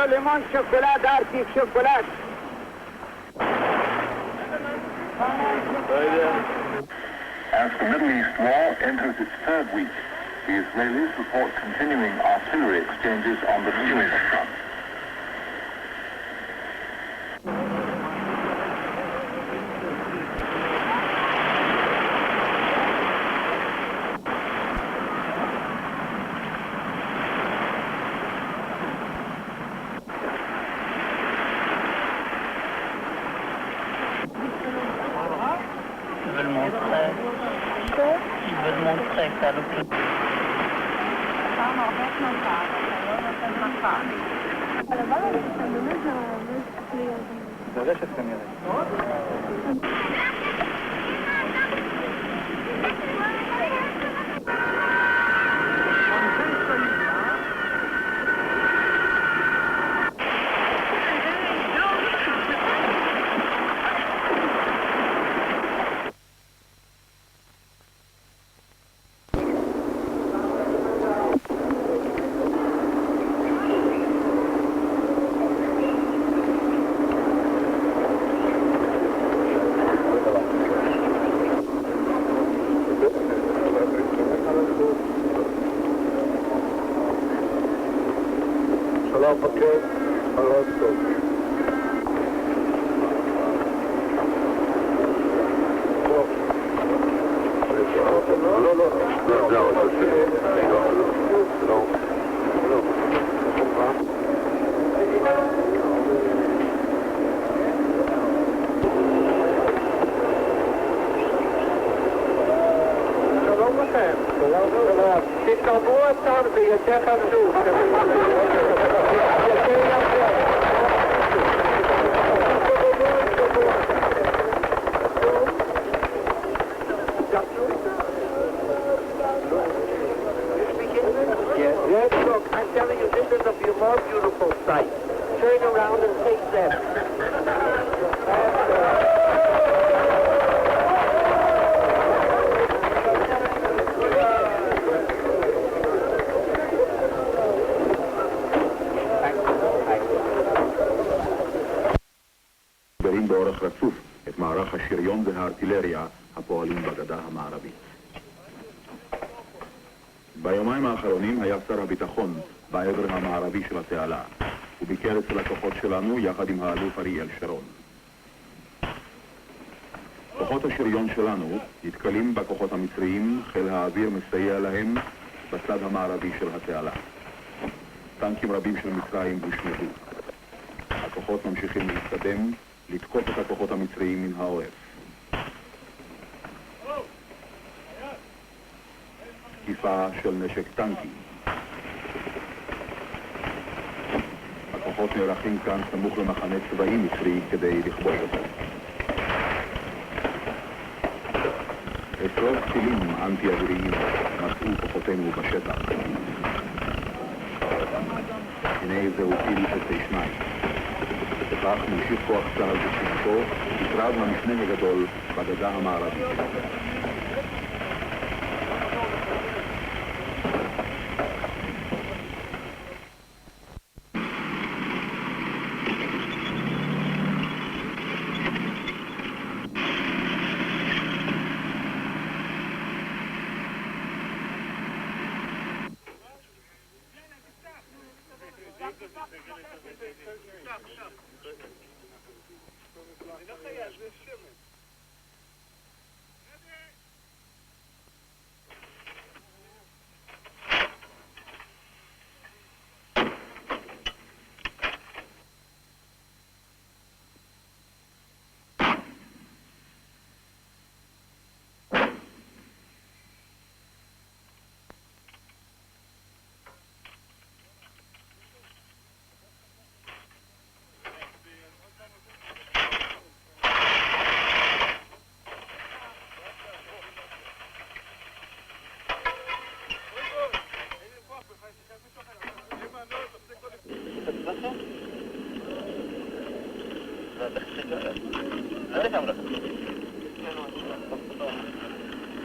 לימון שוקולד, ארטיק שוקולד. As the Middle East war enters its third week, the Israelis report continuing artillery exchanges on the Syrian front. Ils veulent montrer ça le plus. זה רשת כנראה. שלום פקד, הרב טוב. שלום לכם. תתקרבו אותם ויותר חשוב. Yes, look, I'm telling you, this is a more beautiful sight. Turn around and take them. גרים באורך רצוף את מערך השריון והארטילריה הפועלים בגדה המערבית. ביומיים האחרונים היה שר הביטחון בעבר המערבי של התעלה. הוא ביקר אצל הכוחות שלנו יחד עם האלוף אריאל שרון. כוחות השריון שלנו נתקלים בכוחות המצריים, חיל האוויר מסייע להם בצד המערבי של התעלה. טנקים רבים של מצרים הושמדו. הכוחות ממשיכים להתקדם, לתקוף את הכוחות המצריים מן העורף. תקיפה של נשק טנקי. הכוחות נערכים כאן סמוך למחנה צבאי מצרי כדי לכבוש אותו. עשרות טילים אנטי-אוויריים מצאו כוחותינו בשטח. הנה זהו טיל S-2. בכך ממשיך כוח צה"ל בשבתו בקרב המשנה הגדול בגדה המערבית.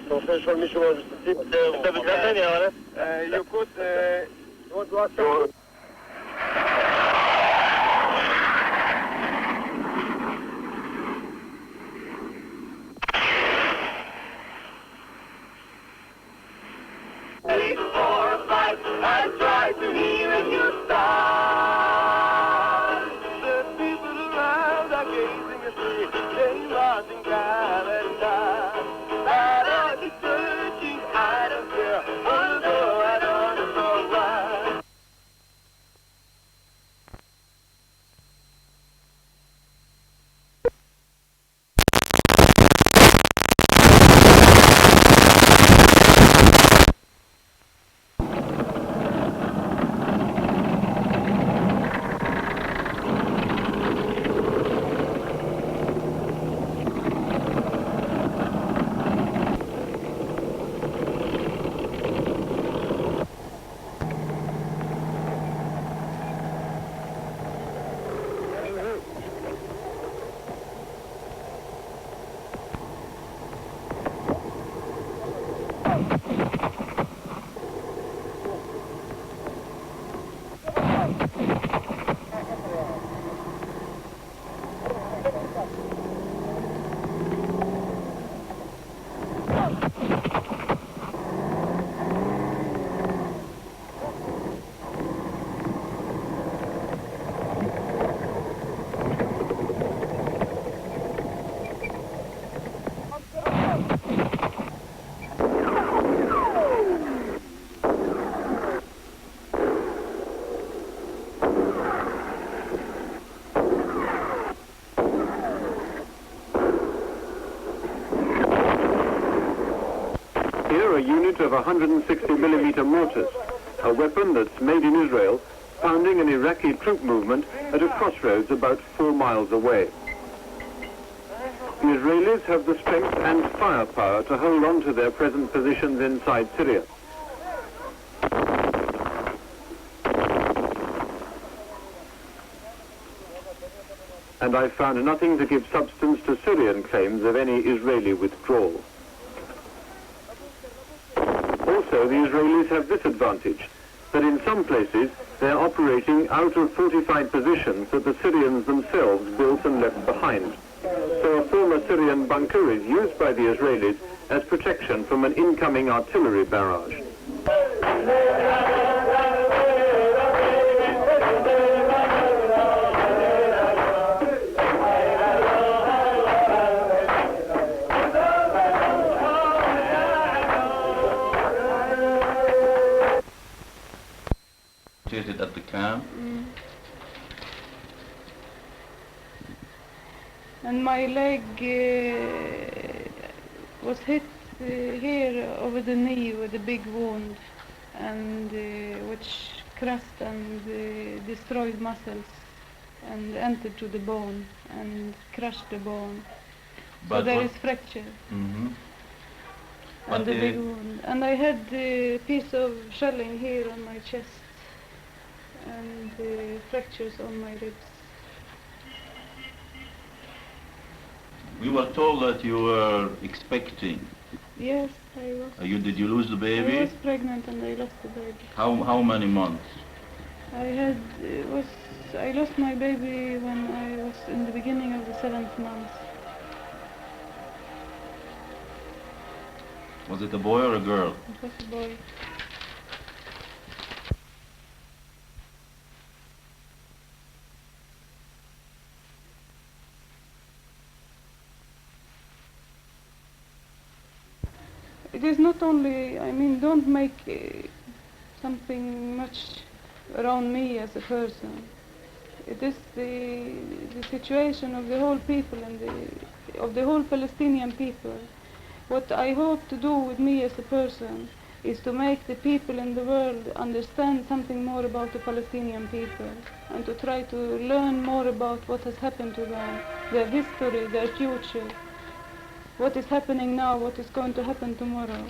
אתה רוצה לשאול מישהו מה זה סטטיב? אתה בקראת אני, אבל? יוקות, עוד לא עשה. and calendar. But I keep searching, I don't care, although I don't know why. Here, a unit of 160mm mortars, a weapon that's made in Israel, pounding an Iraqi troop movement at a crossroads about 4 miles away. The Israelis have the strength and firepower to hold on to their present positions inside Syria. And I found nothing to give substance to Syrian claims of any Israeli withdrawal. Also, the Israelis have this advantage, that in some places they're operating out of fortified positions that the Syrians themselves built and left behind. So a former Syrian bunker is used by the Israelis as protection from an incoming artillery barrage. At the camp. And my leg was hit here over the knee with a big wound, and which crushed and destroyed muscles and entered to the bone and crushed the bone. But so there is fracture. Mm-hmm. And a big wound. And I had a piece of shelling here on my chest and fractures on my ribs. We were told that you were expecting. Yes, I was. Did you lose the baby? I was pregnant and I lost the baby. How many months? I lost my baby when I was in the beginning of the 7th month. Was it a boy or a girl? It was a boy. It is not only, don't make something much around me as a person. It is the situation of the whole people and of the whole Palestinian people. What I hope to do with me as a person is to make the people in the world understand something more about the Palestinian people and to try to learn more about what has happened to them, their history, their future. What is happening now, what is going to happen tomorrow.